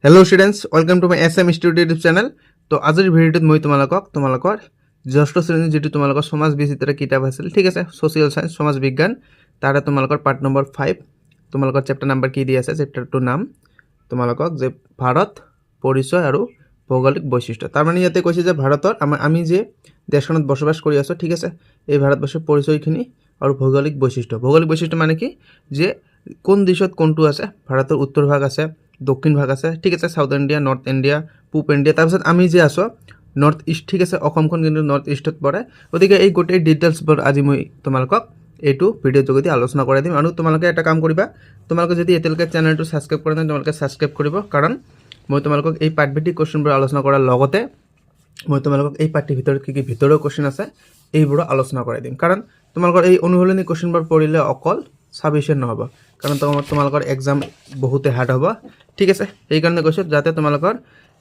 Hello students welcome to my SM institute YouTube channel. तो आजर भिडिओत मैं तुम्हारा षष्ठ श्रेणी जी तुम्हारा समाज विचित्र किताब आछिल ठीक है सोशियल साइंस समाज विज्ञान तारा तुम्हारा पार्ट नम्बर 5 तुम्हारा चैप्टार नम्बर की दी आछे चैप्टार 2 नाम तुम्हारा जे भारत परिचय और भौगोलिक वैशिष्ट्य तार माने इयाते কৈছে যে ভাৰতৰ আমি যে দেশখনত বসবাস কৰি আছো ঠিক আছে এই ভাৰতবৰ্ষৰ পৰিচয়খিনি और भौगोलिक वैशिष्ट्य माने कि जे কোন দিশত কোনটো আছে ভাৰতৰ উত্তৰ ভাগ আছে दक्षिण भाग আছে ठीक है साउथ इंडिया नर्थ इंडिया पूब इंडिया तारपिছত आमी जे आसो नर्थ इस्ट ठीक है অসমখন কিন্তু नर्थ इस्टत पड़े गतिके এই গোটেই ডিটেইলছবোৰ আজি মই তোমালোকক এইটো ভিডিঅ' যোগেদি আলোচনা কৰাই দিম আৰু তোমালোকে এটা কাম কৰিবা তোমালোকে যদি এতিয়ালৈকে চেনেলটো সাবস্ক্ৰাইব কৰা নাই তোমালোকে সাবস্ক্ৰাইব কৰিব কাৰণ মই তোমালোকক এই পাঠভিত্তিক কোৱেশ্চনবোৰ আলোচনা কৰাৰ লগতে মই তোমালোকক এই পাঠ্যৰ ভিতৰত কি ভিতৰৰ কোৱেশ্চন আছে এইবোৰ আলোচনা কৰাই দিম কাৰণ তোমালোকৰ এই অনুশীলনী কোৱেশ্চনবোৰ পঢ়িলে অকল সাফিচিয়েন্ট নহব कारण तुम्हारा एग्जाम बहुते हार्ड हम ठीक है সেইকাৰণে কৈছোঁ যাতে তোমালোকৰ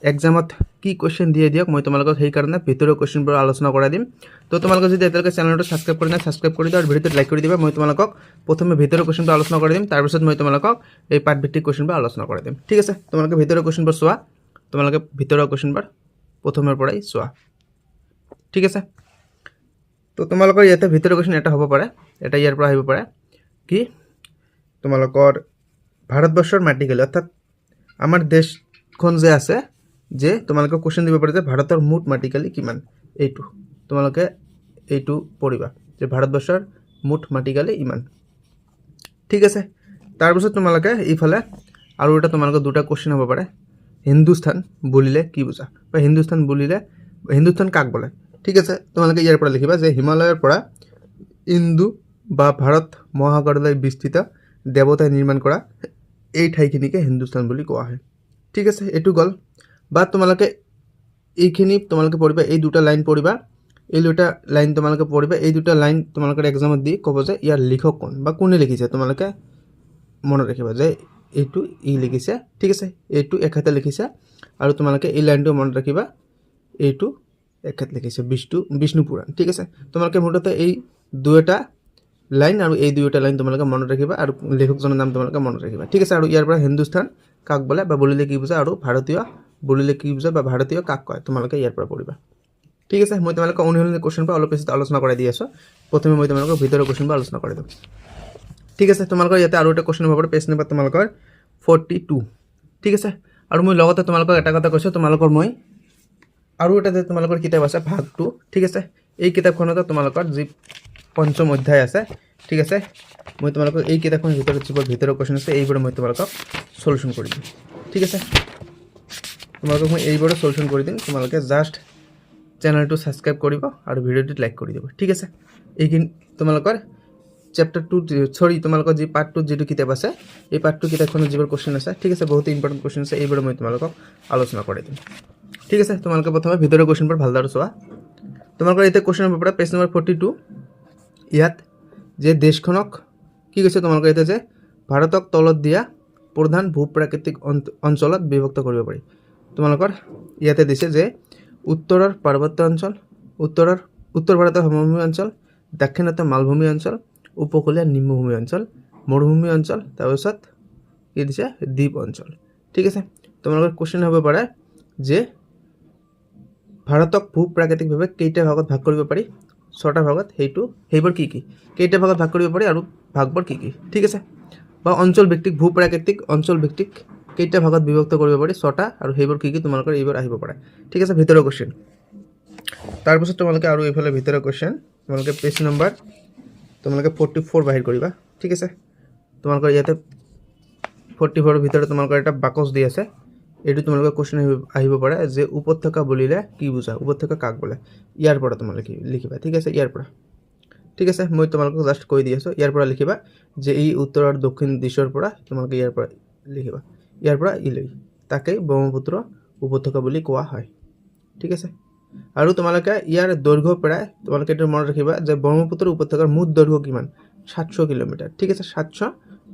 এক্সামত কি কোৱেশ্চন দিয়ে দিয়ক মই তোমালোকক সেইকাৰণে ভিতৰৰ কোৱেশ্চনবোৰ আলোচনা কৰাই দিম তো তোমালোকে যদি এতিয়ালৈকে চেনেলটো সাবস্ক্ৰাইব কৰা নাই সাবস্ক্ৰাইব কৰি দিবা আৰু ভিডিঅ'টো লাইক কৰি দিবা মই তোমালোকক প্ৰথমে ভিতৰৰ কোৱেশ্চনবোৰ আলোচনা কৰাই দিম তাৰ পিছত মই তোমালোকক এই পাঠভিত্তিক কোৱেশ্চনবোৰ আলোচনা কৰাই দিম ঠিক আছে তোমালোকে ভিতৰৰ কোৱেশ্চনবোৰ চোৱা তোমালোকে ভিতৰৰ কোৱেশ্চনবোৰ প্ৰথমৰ পৰাই চোৱা ঠিক আছে তো তোমালোকৰ ইয়াতে ভিতৰৰ কোৱেশ্চন এটা হ'ব পাৰে এটা ইয়াৰ পৰা আহিব পাৰে কি তোমালোকৰ ভাৰতবৰ্ষৰ মাটিকালি অৰ্থাৎ আমাৰ দেশখন যে আছে যে তোমালোকে কোৱেশ্চন দিব পাৰে যে ভাৰতৰ মুঠ মাটিকালি কিমান এইটো তোমালোকে এইটো পঢ়িবা যে ভাৰতবৰ্ষৰ মুঠ মাটিকালি ইমান ঠিক আছে তাৰ পিছত তোমালোকে ইফালে আৰু এটা তোমালোকৰ দুটা কোৱেশ্চন হ'ব পাৰে হিন্দুস্তান বুলিলে কি বুজা বা হিন্দুস্তান বুলিলে হিন্দুস্তান কাক বলে ঠিক আছে তোমালোকে ইয়াৰ পৰা লিখিবা যে হিমালয়ৰ পৰা ইন্দু বা ভাৰত মহাসাগৰলৈ বিস্তৃত দেৱতাই নিৰ্মাণ কৰা এই ঠাইখিনিকে হিন্দুস্তান বুলি কোৱা হয় ঠিক আছে এটু গল বা তোমালোকে এইখিনি তোমালোকে পঢ়িবা এই দুটা লাইন পঢ়িবা এই দুটা লাইন তোমালোকে পঢ়িবা এই দুটা লাইন তোমালোকৰ এক্সামত দি ক'ব যে ইয়াৰ লিখক কোন বা কোনে লিখিছে তোমালোকে মনত ৰাখিবা যে এইটো ই লিখিছে ঠিক আছে এইটো এখাতে লিখিছে আৰু তোমালোকে এই লাইনটো মনত ৰাখিবা এইটো এখাতে লিখিছে বিষ্ণু পুৰাণ ঠিক আছে তোমালোকে মুঠতে এই দুটা লাইন और এই দুইটা লাইন তোমালোকে মনত ৰাখিবা আৰু লেখকজনৰ নাম তোমালোকে মনত ৰাখিবা ঠিক আছে আৰু ইয়াৰ পৰা হিন্দুস্তান কাক বলে বা বলিলে কি বুজা আৰু ভাৰতীয় বলিলে কি বুজা বা ভাৰতীয় কাক কয় তোমালোকে ইয়াৰ পৰা পঢ়িবা ঠিক আছে মই তোমালোকক অনুশীলনী কোৱেশ্চন পৰা অলপ পিছত আলোচনা কৰাই দি আছো প্ৰথমে মই তোমালোকক ভিতৰৰ কোৱেশ্চন পৰা আলোচনা কৰাই দিম ঠিক আছে তোমালোকৰ ইয়াতে আৰু এটা কোৱেশ্চন হ'ব পাৰে পেজ নম্বৰ তোমালোকৰ 42 ঠিক আছে আৰু মই লগতে তোমালোকক এটা কথা কৈছো তোমালোকৰ মই আৰু এটা যে তোমালোকৰ কিতাপ আছে ভাগ 2 ঠিক আছে এই কিতাপখনত তোমালোকৰ যি পঞ্চম অধ্যায় আছে ঠিক আছে মই তোমালোকক এই কিতাপখনৰ ভিতৰত যিবোৰ ভিতৰৰ কোৱেশ্চন আছে এইবোৰ মই তোমালোকক সলিউশন কৰি দিম ঠিক আছে তোমালোকক মই এইবোৰ সলিউশন কৰি দিম তোমালোকে জাস্ট চেনেলটো সাবস্ক্ৰাইব কৰিব আৰু ভিডিঅ'টো লাইক কৰি দিব ঠিক আছে এইখিনি তোমালোকৰ চ্যাপ্টাৰ 2 সৰি তোমালোকৰ যি পাৰ্ট 2 যেটো কিতাপ আছে এই পাৰ্ট 2 কিতাপখনৰ যিবোৰ কোৱেশ্চন আছে ঠিক আছে বহুত ইম্পৰ্টেন্ট কোৱেশ্চন আছে এইবোৰ মই তোমালোকক আলোচনা কৰি দিম ঠিক আছে তোমালোকে প্ৰথমে ভিতৰৰ কোৱেশ্চনবোৰ ভালদৰে চোৱা তোমালোকৰ এতিয়া কোৱেশ্চন হ'ব পৰা পেজ নম্বৰ 42 ইয়াত যে দেশখনক কি কৈছে তোমালোকে এটা যে ভাৰতক তলত দিয়া প্ৰধান ভূপ্ৰাকৃতিক অঞ্চলত বিভক্ত কৰিব পাৰি তোমালোকৰ ইয়াতে দিছে যে উত্তৰৰ পাৰ্বত্য অঞ্চল উত্তৰ ভাৰতৰ সমভূমি অঞ্চল দক্ষিণত মালভূমি অঞ্চল উপকূলীয় নিম্নভূমি অঞ্চল মৰুভূমি অঞ্চল তাৰপিছত কি দিছে দ্বীপ অঞ্চল ঠিক আছে তোমালোকৰ কোৱেশ্চন হ'ব পাৰে যে ভাৰতক ভূপ্ৰাকৃতিকভাৱে কেইটা ভাগত ভাগ কৰিব পাৰি ছটা ভাগত সেইবোৰ কি কেইটা ভাগত ভাগ কৰিব পাৰি আৰু ভাগবোৰ কি ঠিক আছে বা অঞ্চল ভিত্তিক ভূপ্ৰাকৃতিক অঞ্চল ভিত্তিক কেইটা ভাগত বিভক্ত কৰিব পাৰি ছটা আৰু সেইবোৰ কি তোমালোকৰ এইবোৰ আহিব পাৰে ঠিক আছে ভিতৰৰ কোৱেশ্চন তাৰ পিছত তোমালোকে আৰু এইফালে ভিতৰৰ কোৱেশ্চন তোমালোকে পেজ নম্বৰ তোমালোকে 44 বাহিৰ কৰিবা ঠিক আছে তোমালোকৰ ইয়াতে 44 ৰ ভিতৰত তোমালোকৰ এটা বাকচ দি আছে এইটো তোমালোকৰ কোৱেশ্চন আহিব পাৰে যে উপত্যকা বুলিলে কি বুজা উপত্যকা কাক বলে ইয়াৰ পৰা তোমালোকে লিখিবা ঠিক আছে ইয়াৰ পৰা ঠিক আছে মই তোমালোকক জাস্ট কৈ দি আছো ইয়াৰ পৰা লিখিবা যে এই উত্তৰ আৰু দক্ষিণ দিশৰ পৰা তোমালোকে ইয়াৰ পৰা লিখিবা ইয়াৰ পৰা ইলৈ তাকে ব্ৰহ্মপুত্ৰ উপত্যকা বুলি কোৱা হয় ঠিক আছে আৰু তোমালোকে ইয়াৰ দৈৰ্ঘ্য প্ৰায় তোমালোকে এটা মনত ৰাখিবা যে ব্ৰহ্মপুত্ৰ উপত্যকাৰ মুঠ দৈৰ্ঘ্য কিমান 700 কিলোমিটাৰ ঠিক আছে 700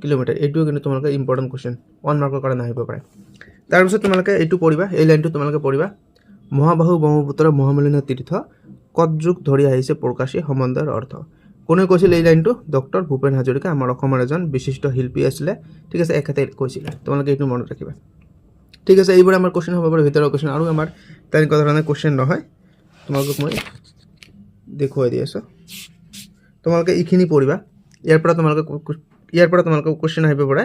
কিলোমিটাৰ এইটো কিন্তু তোমালোকৰ ইম্পৰ্টেন্ট কোৱেশ্চন 1 মাৰ্কৰ কাৰণে আহিব পাৰে তাৰ পিছত তোমালোকে এইটো পঢ়িবা এই লাইনটো তোমালোকে পঢ়িবা মহাবাহু ব্ৰহ্মপুত্ৰ মহামলিন তীৰ্থ কত যুগ ধৰি আহিছে প্ৰকাশী সম্বন্ধৰ অৰ্থ কোনে কৈছিল এই লাইনটো ডক্টৰ ভূপেন হাজৰিকা আমাৰ অসমৰ এজন বিশিষ্ট শিল্পী আছিল ঠিক আছে এখাতে কৈছিল তোমালোকে এইটো মনত ৰাখিবা ঠিক আছে এইবাৰ আমাৰ কোৱেশ্চন হ'ব পাৰে ভিতৰৰ কোৱেশ্চন আৰু আমাৰ তেনেকুৱা ধৰণৰ কোৱেশ্চন নহয় তোমালোকক মই দেখুৱাই দি আছোঁ তোমালোকে এইখিনি পঢ়িবা ইয়াৰ পৰা তোমালোকৰ কোৱেশ্চন আহিব পাৰে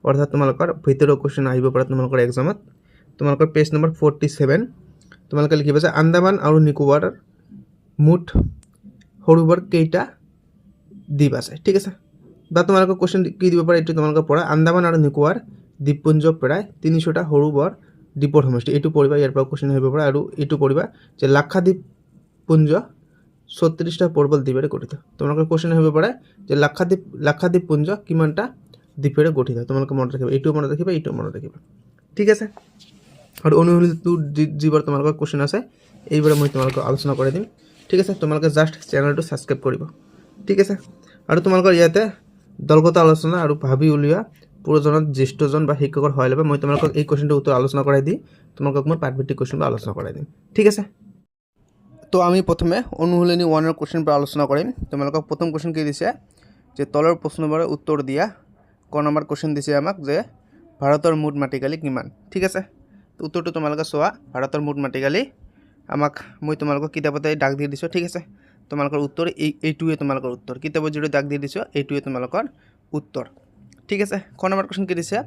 অৰ্থাৎ তোমালোকৰ ভিতৰৰ কোৱেশ্চন আহিব পাৰে তোমালোকৰ এক্সামত তোমালোকৰ পেজ নম্বৰ 47 তোমালোকে লিখিবা যে আন্দামান আৰু নিকোবাৰৰ মুঠ সৰোবৰ কেইটা দ্বীপ আছে ঠিক আছে বা তোমালোকৰ কোৱেশ্চন কি দিব পাৰে এইটো তোমালোকে পঢ়া আন্দামান আৰু নিকোবাৰ দ্বীপপুঞ্জ প্ৰায় 300টা সৰোবৰ দ্বীপৰ সমষ্টি এইটো পঢ়িবা ইয়াৰ পৰা কোৱেশ্চন আহিব পাৰে আৰু এইটো পঢ়িবা যে লাক্ষাদ্বীপপুঞ্জ 36টা পৰ্বত দ্বীপেৰে গঠিত তোমালোকৰ কোৱেশ্চন আহিব পাৰে যে লাক্ষাদ্বীপপুঞ্জ কিমানটা দ্বীপেৰে গঠিত তোমালোকে মনত ৰাখিবা এইটো মনত ৰাখিবা ঠিক আছে আৰু অনুশীলনটো যিবোৰ তোমালোকৰ কোৱেশ্চন আছে এইবোৰ মই তোমালোকক আলোচনা কৰি দিম ঠিক আছে তোমালোকে জাষ্ট চেনেলটো সাবস্ক্ৰাইব কৰিব ঠিক আছে আৰু তোমালোকৰ ইয়াতে দলগত আলোচনা আৰু ভাবি উলিওৱা প্ৰয়োজনত জ্যেষ্ঠজন বা শিক্ষকৰ সহায় ল'বা মই তোমালোকক এই কোৱেশ্চনটো উত্তৰ আলোচনা কৰাই দি তোমালোকক মই পাঠভিত্তিক কোৱেশ্চনটো আলোচনা কৰাই দিম ঠিক আছে তো আমি প্ৰথমে অনুশীলনী 1 এৰ কোৱেশ্চন পৰা আলোচনা কৰিম তোমালোকক প্ৰথম কোৱেশ্চন কি দিছে যে তলৰ প্ৰশ্নবোৰৰ উত্তৰ দিয়া ক নম্বৰ কোৱেশ্চন দিছে আমাক যে ভাৰতৰ মুঠ মাটিকালি কিমান ঠিক আছে তো উত্তৰটো তোমালোকে চোৱা ভাৰতৰ মুঠ মাটিকালি আমাক মই তোমালোকক কিতাপতে দাগ দি দিছো ঠিক আছে তোমালোকৰ উত্তৰ এইটোৱে তোমালোকৰ উত্তৰ কিতাপত যেটো দাগ দি দিছো এইটোৱে তোমালোকৰ উত্তৰ ঠিক আছে ক নম্বৰ কোৱেশ্চন কি দিছে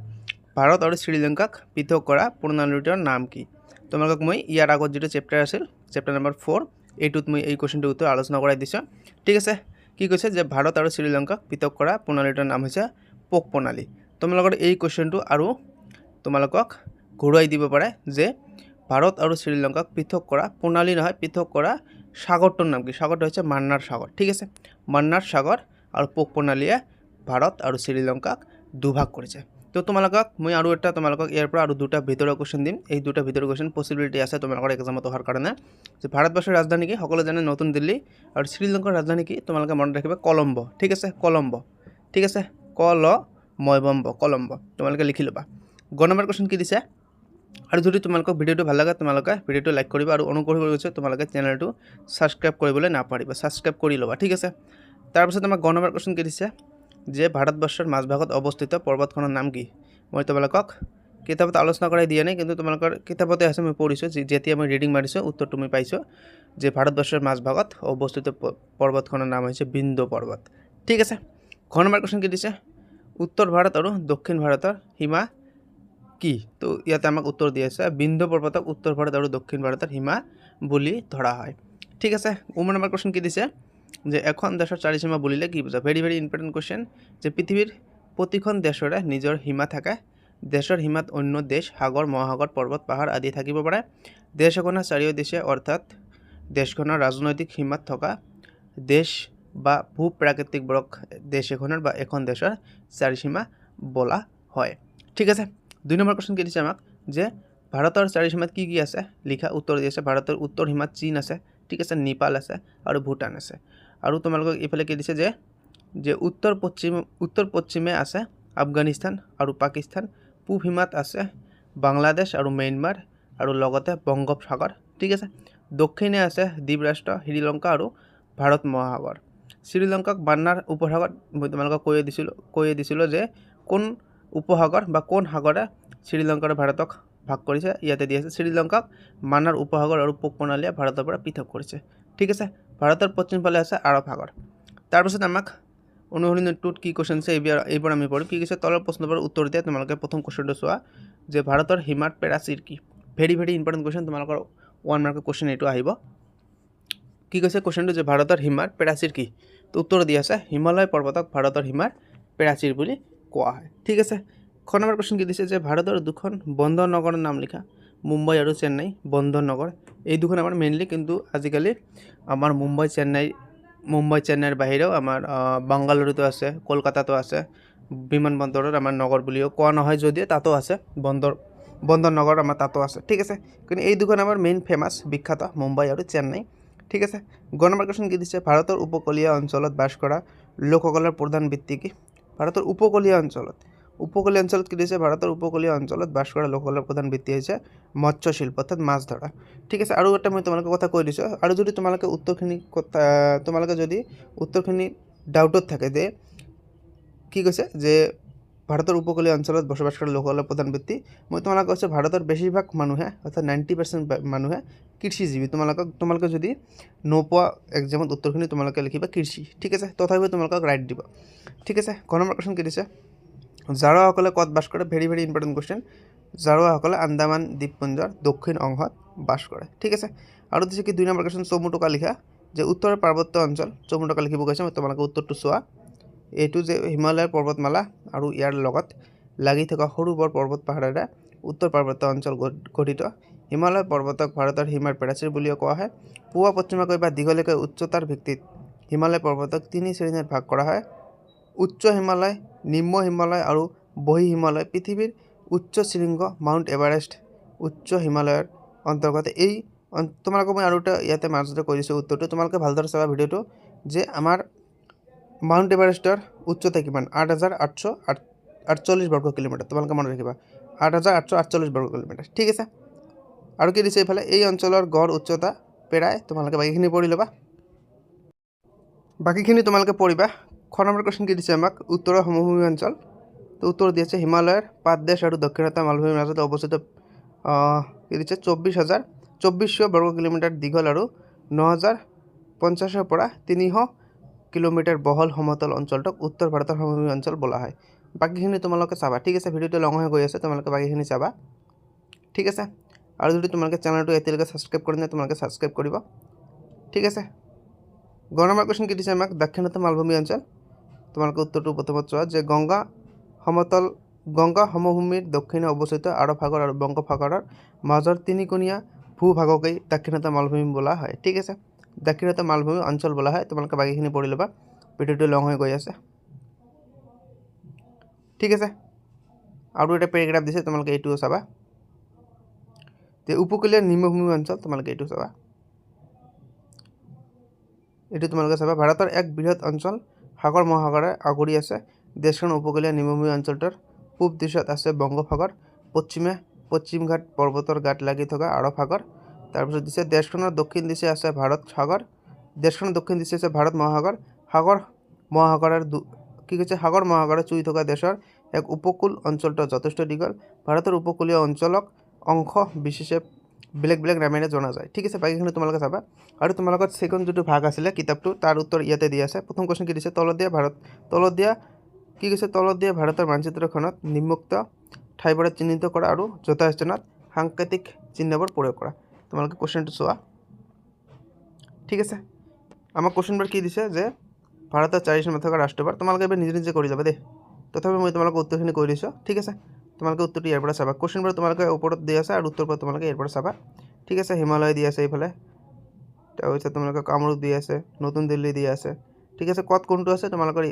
ভাৰত আৰু শ্ৰীলংকাক পৃথক কৰা প্ৰণালীটোৰ নাম কি তোমালোকক মই ইয়াৰ আগত যেটো চেপ্টাৰ আছিল চেপ্টাৰ নম্বৰ 4 এইটোত মই এই কোৱেশ্চনটো উত্তৰ আলোচনা কৰাই দিছো ঠিক আছে কি কৈছে যে ভাৰত আৰু শ্ৰীলংকাক পৃথক কৰা প্ৰণালীটোৰ নাম হৈছে পোক প্ৰণালী তোমালোকৰ এই কোৱেশ্চনটো আৰু তোমালোকক ঘূৰাই দিব পাৰে যে ভাৰত আৰু শ্ৰীলংকাক পৃথক কৰা প্ৰণালী নহয় পৃথক কৰা সাগৰটোৰ নাম কি সাগৰটো হৈছে মান্নাৰ সাগৰ ঠিক আছে মান্নাৰ সাগৰ আৰু পোক প্ৰণালীয়ে ভাৰত আৰু শ্ৰীলংকাক দুভাগ কৰিছে তো তোমালোকক মই আৰু এটা তোমালোকক ইয়াৰ পৰা আৰু দুটা ভিতৰৰ কোৱেশ্চন দিম এই দুটা ভিতৰৰ কোৱেশ্চন পসিবিলিটি আছে তোমালোকৰ এক্সামত অহাৰ কাৰণে যে ভাৰতবৰ্ষৰ ৰাজধানী কি সকলো জানে নতুন দিল্লী আৰু শ্ৰীলংকাৰ ৰাজধানী কি তোমালোকে মনত ৰাখিবা কলম্বো ঠিক আছে কলম্বো ঠিক আছে কলম্বো তোমালোকে লিখি ল'বা গ নম্বৰ কোৱেশ্চন কি দিছে আৰু যদি তোমালোকক ভিডিওটো ভাল লাগে তোমালোকে ভিডিওটো লাইক কৰিবা আৰু অনুগ্ৰহ কৰি তোমালোকে চেনেলটো সাবস্ক্ৰাইব কৰিবলৈ নাপাহৰিবা সাবস্ক্ৰাইব কৰি ল'বা ঠিক আছে তাৰ পিছত আমাৰ গ নম্বৰ কোৱেশ্চন কি দিছে যে ভাৰতবৰ্ষৰ মাজভাগত অৱস্থিত পৰ্বতখনৰ নাম কি মই তোমালোকক কিতাপত আলোচনা কৰাই দিয়া নাই কিন্তু তোমালোকৰ কিতাপতে আছে মই পঢ়িছো যেতিয়া মই ৰিডিং মাৰিছো উত্তৰটো মই পাইছো যে ভাৰতবৰ্ষৰ মাজভাগত অৱস্থিত পৰ্বতখনৰ নাম হৈছে বিন্ধ্য পৰ্বত ঠিক আছে ঘ নম্বৰ কোৱেশ্চন কি দিছে উত্তৰ ভাৰত আৰু দক্ষিণ ভাৰতৰ সীমা কি তো ইয়াতে আমাক উত্তৰ দি আছে বিন্ধ্য পৰ্বতক উত্তৰ ভাৰত আৰু দক্ষিণ ভাৰতৰ সীমা বুলি ধৰা হয় ঠিক আছে নম্বৰ কোৱেশ্চন কি দিছে যে এখন দেশৰ চাৰি সীমা বুলিলে কি বুজা ভেৰি ভেৰি ইম্পৰ্টেন্ট কোৱেশ্চন যে পৃথিৱীৰ প্ৰতিখন দেশৰে নিজৰ সীমা থাকে দেশৰ সীমাত অন্য দেশ সাগৰ মহাসাগৰ পৰ্বত পাহাৰ আদি থাকিব পাৰে দেশ এখনৰ চাৰিও দিশে অৰ্থাৎ দেশখনৰ ৰাজনৈতিক সীমাত থকা দেশ বা ভূ-প্ৰাকৃতিক ব্লক দেশ এখনৰ বা এখন দেশৰ চাৰি সীমা বলা হয় ঠিক আছে 2 নম্বৰ কোৱেশ্চন কি দিছে আমাক যে ভাৰতৰ চাৰি সীমাত কি কি আছে লিখা উত্তৰ দি আছে ভাৰতৰ উত্তৰ সীমাত চীন আছে ঠিক আছে নেপাল আছে আৰু ভূটান আছে আৰু তোমালোকক ইফালে কি দিছে যে উত্তৰ পশ্চিমে আছে আফগানিস্তান আৰু পাকিস্তান পূব সীমাত আছে বাংলাদেশ আৰু ম্যানমাৰ আৰু লগতে বংগোপসাগৰ ঠিক আছে দক্ষিণে আছে দ্বীপ ৰাষ্ট্ৰ শ্ৰীলংকা আৰু ভাৰত মহাসাগৰ শ্ৰীলংকাক মান্নাৰ উপসাগৰ মই তোমালোকক কৈ দিছিলো যে কোন উপসাগৰ বা কোন সাগৰে শ্ৰীলংকা আৰু ভাৰতক ভাগ কৰিছে ইয়াতে দি আছে শ্ৰীলংকাক মান্নাৰ উপসাগৰ আৰু পোক প্ৰণালীয়ে ভাৰতৰ পৰা পৃথক কৰিছে ঠিক আছে ভাৰতৰ পশ্চিম ফালে আছে আৰব সাগৰ তাৰ পিছত আমাক অনুশীলনীটোত কি কোৱেশ্চন আছে এইবোৰ আমি পঢ়িম কি কৈছে তলৰ প্ৰশ্নবোৰ উত্তৰ দিয়া তোমালোকে প্ৰথম কোৱেশ্চনটো চোৱা যে ভাৰতৰ হিমাৰ পেৰাচিৰ কি ভেৰি ভেৰি ইম্পৰ্টেন্ট কোৱেশ্চন তোমালোকৰ 1 মাৰ্কৰ কোৱেশ্চন এইটো আহিব কি কৈছে কোৱেশ্চনটো যে ভাৰতৰ হিমাৰ পেৰাচিৰ কি তো উত্তৰ দি আছে হিমালয় পৰ্বতক ভাৰতৰ হিমাৰ পেৰাচিৰ বুলি কোৱা হয় ঠিক আছে খ নম্বৰ কোৱেশ্চন কি দিছে যে ভাৰতৰ দুখন বন্দৰ নগৰৰ নাম লিখা মুম্বাই আৰু চেন্নাই বন্দৰ নগৰ এই দুখন আমাৰ মেইনলি কিন্তু আজিকালি আমাৰ মুম্বাই চেন্নাইৰ বাহিৰেও আমাৰ বাংগালুৰুতো আছে কলকাতাতো আছে বিমানবন্দৰৰ আমাৰ নগৰ বুলিও কোৱা নহয় যদিও তাতো আছে বন্দৰ নগৰ আমাৰ তাতো আছে ঠিক আছে কিন্তু এই দুখন আমাৰ মেইন ফেমাস বিখ্যাত মুম্বাই আৰু চেন্নাই ঠিক আছে গ নম্বৰ কোৱেশ্চন কি দিছে ভাৰতৰ উপকূলীয় অঞ্চলত বাস কৰা লোকসকলৰ প্ৰধান বৃত্তি কি ভাৰতৰ উপকূলীয় অঞ্চলত কি দিছে ভাৰতৰ উপকূলীয় অঞ্চলত বাস কৰা লোকসকলৰ প্ৰধান বৃত্তি হৈছে মৎস্য শিল্প অৰ্থাৎ মাছ ধৰা ঠিক আছে আৰু এটা মই তোমালোকক কথা কৈ দিছো আৰু যদি তোমালোকে উত্তৰখিনি ডাউটত থাকে যে কি কৈছে যে ভাৰতৰ উপকূলীয় অঞ্চলত বসবাস কৰা লোকসকলৰ প্ৰধান বৃত্তি মই তোমালোকক কৈছোঁ ভাৰতৰ বেছিভাগ মানুহে অৰ্থাৎ 90% মানুহে কৃষিজীৱী তোমালোকে যদি নোপোৱা এক্সামত উত্তৰখিনি তোমালোকে লিখিবা কৃষি ঠিক আছে তথাপিও তোমালোকক ৰাইট দিব ঠিক আছে ক নম্বৰ কুৱেশ্যন কি দিছে জাৰোৱাসকলে ক'ত বাস কৰে ভেৰি ভেৰি ইম্পৰ্টেণ্ট কুৱেশ্যন জাৰোৱাসকলে আন্দামান দ্বীপপুঞ্জৰ দক্ষিণ অংশত বাস কৰে ঠিক আছে আৰু দিছে কি 2 নম্বৰ কুৱেশ্যন চমুটকা লিখা যে উত্তৰ পাৰ্বত্য অঞ্চল চমুটকা লিখিব কৈছে মই তোমালোকে উত্তৰটো চোৱা এইটো যে হিমালয়ৰ পৰ্বতমালা আৰু ইয়াৰ লগত লাগি থকা সৰু বৰ পৰ্বত পাহাৰেৰে উত্তৰ পাৰ্বত্য অঞ্চল গঠিত হিমালয় পৰ্বতক ভাৰতৰ সীমাৰ পেৰাচিৰ বুলিও কোৱা হয় পূৱা পশ্চিমকৈ বা দীঘলীয়াকৈ উচ্চতাৰ ভিত্তিত হিমালয় পৰ্বতক 3 শ্ৰেণীত ভাগ কৰা হয় উচ্চ হিমালয় নিম্ন হিমালয় আৰু বহি হিমালয় পৃথিৱীৰ উচ্চ শৃংগ মাউণ্ট এভাৰেষ্ট উচ্চ হিমালয়ৰ অন্তৰ্গত এই তোমালোকক মই আৰু এটা ইয়াতে মাজতে কৈ দিছোঁ উত্তৰটো তোমালোকে ভালদৰে চাবা ভিডিঅ'টো যে আমাৰ মাউণ্ট এভাৰেষ্টৰ উচ্চতা কিমান 8848 বৰ্গ কিলোমিটাৰ তোমালোকে মনত ৰাখিবা 8848 বৰ্গ কিলোমিটাৰ ঠিক আছে আৰু কি দিছে এইফালে এই অঞ্চলৰ গড় উচ্চতা প্ৰায় তোমালোকে বাকীখিনি পঢ়ি ল'বা বাকীখিনি তোমালোকে পঢ়িবা খ নম্বৰ কুৱেশ্যন কি দিছে আমাক উত্তৰৰ সমভূমি অঞ্চল তো উত্তৰ দিছে হিমালয়ৰ পাদদেশ আৰু দক্ষিণতা মালভূমিৰ মাজত অৱস্থিত কি দিছে 24,000 বৰ্গ কিলোমিটাৰ দীঘল আৰু 9,050 পৰা 300 কিলোমিটাৰ বহল সমতল অঞ্চলটোক উত্তৰ ভাৰতৰ সমভূমি অঞ্চল বোলা হয় বাকীখিনি তোমালোকে চাবা ঠিক আছে ভিডিঅ'টো লং হৈ গৈ আছে তোমালোকে বাকীখিনি চাবা ঠিক আছে আৰু যদি তোমালোকে চেনেলটো এতিয়ালৈকে ছাবস্ক্ৰাইব কৰা নাই তোমালোকে ছাবস্ক্ৰাইব কৰিব ঠিক আছে গ নম্বৰ কুৱেশ্যন কি দিছে আমাক দক্ষিণতা মালভূমি অঞ্চল তোমালোকে উত্তৰটো প্ৰথমত চোৱা যে গংগা সমভূমিৰ দক্ষিণে অৱস্থিত আৰৱ সাগৰ আৰু বংগোপসাগৰৰ মাজৰ তিনিকোণীয়া ভূভাগকেই দক্ষিণতা মালভূমি বোলা হয় ঠিক আছে দক্ষিণতা মালভূমি অঞ্চল বোলা হয় তোমালোকে বাকীখিনি পঢ়ি ল'বা ভিডিঅ'টো লং হৈ গৈ আছে ঠিক আছে আৰু এটা পেৰাগ্ৰাফ দিছে তোমালোকে এইটোও চাবা যে উপকূলীয় নিম্নভূমি অঞ্চল তোমালোকে এইটো চাবা এইটো তোমালোকে চাবা ভাৰতৰ এক বৃহৎ অঞ্চল সাগৰ মহাসাগৰে আগুৰি আছে দেশখনৰ উপকূলীয় নিম্নভূমি অঞ্চলটোৰ পূব দিশত আছে বংগোপসাগৰ পশ্চিম ঘাট পৰ্বতৰ গাঁত লাগি থকা আৰৱ সাগৰ তাৰপিছত দিছে দেশখনৰ দক্ষিণ দিশে আছে ভাৰত সাগৰ দেশখনৰ দক্ষিণ দিশে আছে ভাৰত মহাসাগৰ সাগৰ মহাসাগৰে চুই থকা দেশৰ এক উপকূল অঞ্চলটো যথেষ্ট দীঘল ভাৰতৰ উপকূলীয় অঞ্চলক অংশ বিশেষে বেলেগ বেলেগ নামেৰে জনা যায় ঠিক আছে বাকীখিনি তোমালোকে চাবা আৰু তোমালোকৰ ছেকেণ্ড যিটো ভাগ আছিলে কিতাপটো তাৰ উত্তৰ ইয়াতে দিয়া আছে প্ৰথম কুৱেশ্যন কি দিছে তলত দিয়া ভাৰতৰ মানচিত্ৰখনত নিম্নোক্ত ঠাইবোৰ চিহ্নিত কৰা আৰু যথাস্থানত সাংকেতিক চিহ্নবোৰ প্ৰয়োগ কৰা তোমালোকে কুৱেশ্যনটো চোৱা ঠিক আছে আমাক কুৱেশ্যনবোৰ কি দিছে যে ভাৰতৰ 4 চনত থকা ৰাষ্ট্ৰবাৰ তোমালোকে এবাৰ নিজে নিজে কৰি যাবা দেই তথাপি মই তোমালোকক উত্তৰখিনি কৈ দিছোঁ ঠিক আছে তোমালোকে উত্তৰটো ইয়াৰ পৰা চাবা কুৱেশ্যনবোৰ তোমালোকে ওপৰত দিয়া আছে আৰু উত্তৰবোৰ তোমালোকে ইয়াৰ পৰা চাবা ঠিক আছে হিমালয় দিয়া আছে এইফালে তাৰপিছত তোমালোকে কামৰূপ দিয়া আছে নতুন দিল্লী দিয়া আছে ঠিক আছে ক'ত কোনটো আছে তোমালোকৰ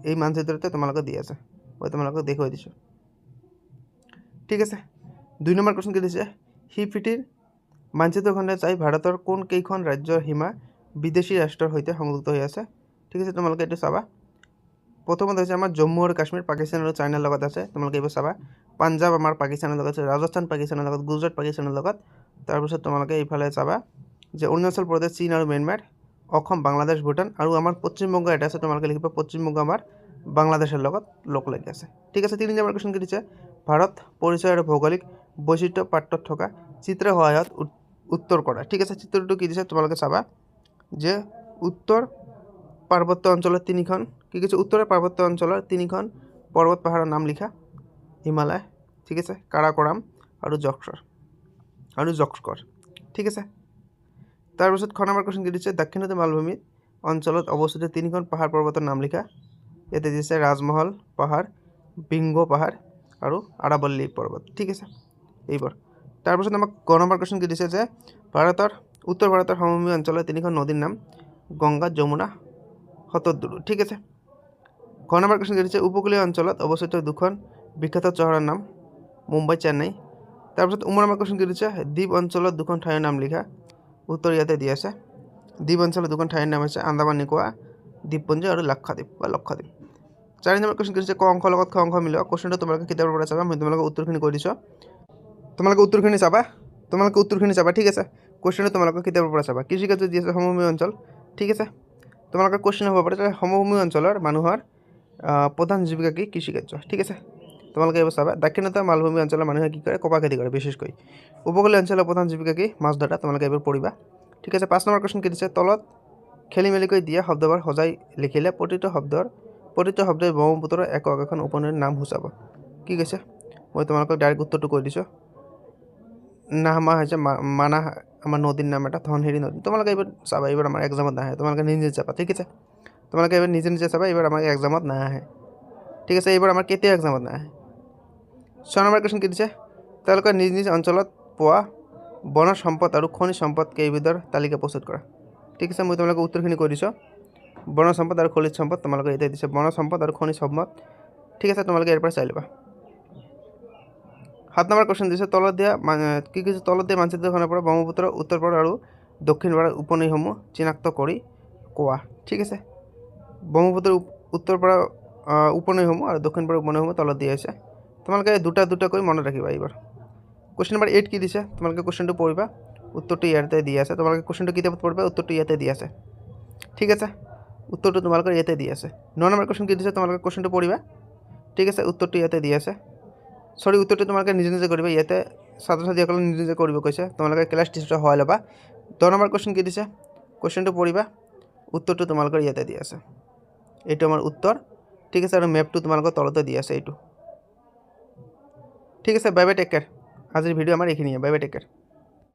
এই মানচিত্ৰতে তোমালোকে দিয়া আছে মই তোমালোকক দেখুৱাই দিছোঁ ঠিক আছে 2 নম্বৰ কুৱেশ্যন কি দিছে হিপিটিৰ মানচিত্ৰখনে চাই ভাৰতৰ কোন কেইখন ৰাজ্যৰ সীমা বিদেশী ৰাষ্ট্ৰৰ সৈতে সংযুক্ত হৈ আছে ঠিক আছে তোমালোকে এইটো চাবা প্ৰথমত হৈছে আমাৰ জম্মু আৰু কাশ্মীৰ পাকিস্তান আৰু চাইনাৰ লগত আছে তোমালোকে এইবোৰ চাবা পাঞ্জাব আমাৰ পাকিস্তানৰ লগত আছে ৰাজস্থান পাকিস্তানৰ লগত গুজৰাট পাকিস্তানৰ লগত তাৰপিছত তোমালোকে এইফালে চাবা যে অৰুণাচল প্ৰদেশ চীন আৰু ম্যানমাৰ অসম বাংলাদেশ ভূটান আৰু আমাৰ পশ্চিমবংগ এটা আছে তোমালোকে লিখিবা পশ্চিমবংগ আমাৰ বাংলাদেশৰ লগত লগ লাগি আছে ঠিক আছে 3 নম্বৰ কুৱেশ্যন কি দিছে ভাৰত পৰিচয় আৰু ভৌগোলিক বৈচিত্ৰ্য পাঠত থকা চিত্ৰৰ সহায়ত উত্তৰ কৰা ঠিক আছে চিত্ৰটো কি দিছে তোমালোকে চাবা যে উত্তৰ পাৰ্বত্য অঞ্চলৰ তিনিখন কি কৈছে উত্তৰৰ পাৰ্বত্য অঞ্চলৰ তিনিখন পৰ্বত পাহাৰৰ নাম লিখা হিমালয় ঠিক আছে কাৰাকোৰাম আৰু জক্সকৰ ঠিক আছে তাৰপিছত খ নম্বৰ কুৱেশ্যন কি দিছে দক্ষিণতা মালভূমি অঞ্চলত অৱস্থিত তিনিখন পাহাৰ পৰ্বতৰ নাম লিখা ইয়াতে দিছে ৰাজমহল পাহাৰ বিংগো পাহাৰ আৰু আৰাৱল্লী পৰ্বত ঠিক আছে এইবোৰ তাৰপিছত আমাক গ নম্বৰ কুৱেশ্যন কি দিছে যে উত্তৰ ভাৰতৰ সমভূমি অঞ্চলৰ তিনিখন নদীৰ নাম গংগা যমুনা শতদ্ৰু ঠিক আছে ঘ নম্বৰ কুৱেশ্যন কি দিছে উপকূলীয় অঞ্চলত অৱস্থিত দুখন বিখ্যাত চহৰৰ নাম মুম্বাই চেন্নাই তাৰপিছত নম্বৰ কুৱেশ্যন কি দিছে দ্বীপ অঞ্চলত দুখন ঠাইৰ নাম লিখা উত্তৰ ইয়াতে দিয়া আছে দ্বীপ অঞ্চলৰ দুখন ঠাইৰ নাম হৈছে আন্দামান নিকোবাৰ দ্বীপপুঞ্জ আৰু লক্ষাদ্বীপ 4 নম্বৰ কুৱেশ্যন কি দিছে ক অংশৰ লগত খ অংশ মিলোৱা কুৱেশ্যনটো তোমালোকে কিতাপৰ পৰা চাবা মই তোমালোকক উত্তৰখিনি কৈ দিছোঁ তোমালোকে উত্তৰখিনি চাবা ঠিক আছে কুৱেশ্যনটো তোমালোকে কিতাপৰ পৰা চাবা কৃষিকাৰ্য দি আছে সমভূমি অঞ্চল ঠিক আছে তোমালোকৰ কুৱেশ্যন হ'ব পাৰে যে সমভূমি অঞ্চলৰ মানুহৰ প্ৰধান জীৱিকা কি কৃষিকাৰ্য ঠিক আছে তোমালোকে এইবোৰ চাবা। দাক্ষিণাত্য মালভূমি অঞ্চলৰ মানুহে কি কৰে? কপাহ খেতি কৰে বিশেষকৈ। উপকূলীয় অঞ্চলৰ প্ৰধান জীৱিকা কি? মাছ ধৰা। তোমালোকে এইবোৰ পঢ়িবা। ঠিক আছে, 5 নম্বৰ কুৱেশ্যন কি দিছে? তলত খেলি মেলিকৈ দিয়া শব্দবোৰ সজাই লিখিলে প্ৰতিটো শব্দই ব্ৰহ্মপুত্ৰৰ একক এখন উপনদীৰ নাম সূচাব। কি কৈছে? মই তোমালোকক ডাইৰেক্ট উত্তৰটো কৈ দিছোঁ। নাহমা হৈছে মানাহ আমাৰ নদীৰ নাম এটা, ধনশিৰি নদী। তোমালোকে এইবোৰ চাবা, এইবোৰ আমাৰ এক্সামত নাহে, তোমালোকে নিজে নিজে চাবা। ঠিক আছে, তোমালোকে এইবোৰ নিজে নিজে চাবা, এইবোৰ আমাৰ এক্সামত নাহে। ঠিক আছে, এইবোৰ আমাৰ কেতিয়াও এক্সামত নাহে। 6 নম্বৰ কুৱেশ্যন কি দিছে? তেওঁলোকে নিজ নিজ অঞ্চলত পোৱা বনজ সম্পদ আৰু খনিজ সম্পদ কেইবিধৰ তালিকা প্ৰস্তুত কৰা। ঠিক আছে, মই তোমালোকক উত্তৰখিনি কৈ দিছোঁ। বনজ সম্পদ আৰু খনিজ সম্পদ তোমালোকে এতিয়া দিছে, বনজ সম্পদ আৰু খনিজ সম্পদ। ঠিক আছে, তোমালোকে ইয়াৰ পৰা চাই ল'বা। 7 নম্বৰ কুৱেশ্যন দিছে, তলত দিয়া মানচিত্ৰখনৰ পৰা ব্ৰহ্মপুত্ৰৰ উত্তৰ পাৰ আৰু দক্ষিণ পাৰৰ উপনৈসমূহ চিনাক্ত কৰি কোৱা। ঠিক আছে, ব্ৰহ্মপুত্ৰৰ উত্তৰ পাৰৰ উপনৈসমূহ আৰু দক্ষিণ পাৰৰ উপনৈসমূহ তলত দিয়া হৈছে। তোমালোকে দুটাকৈ মনত ৰাখিবা এইবাৰ। কুৱেশ্যন নম্বৰ 8 কি দিছে? তোমালোকে কুৱেশ্যনটো পঢ়িবা, উত্তৰটো ইয়াতে দিয়া আছে। তোমালোকে কুৱেশ্যনটো কিতাপত পঢ়িবা, উত্তৰটো ইয়াতে দিয়া আছে। ঠিক আছে, উত্তৰটো তোমালোকৰ ইয়াতে দিয়া আছে। 9 নম্বৰ কুৱেশ্যন কি দিছে? তোমালোকে কুৱেশ্যনটো পঢ়িবা। ঠিক আছে, উত্তৰটো ইয়াতে দিয়া আছে। উত্তৰটো তোমালোকে নিজে নিজে কৰিবা। ইয়াতে ছাত্ৰ ছাত্ৰীসকলে নিজে নিজে কৰিব কৈছে, তোমালোকে ক্লাছ টিচাৰক সহায় ল'বা। 10 নম্বৰ কুৱেশ্যন কি দিছে? কুৱেশ্যনটো পঢ়িবা, উত্তৰটো তোমালোকৰ ইয়াতে দিয়া আছে। এইটো আমাৰ উত্তৰ। ঠিক আছে, আৰু মেপটো তোমালোকৰ তলতে দিয়া আছে এইটো। ঠিক আছে, বাই বাই, টেক কেয়াৰ। আজিৰ ভিডিঅ' আমাৰ এইখিনিয়ে। Bye bye, take care.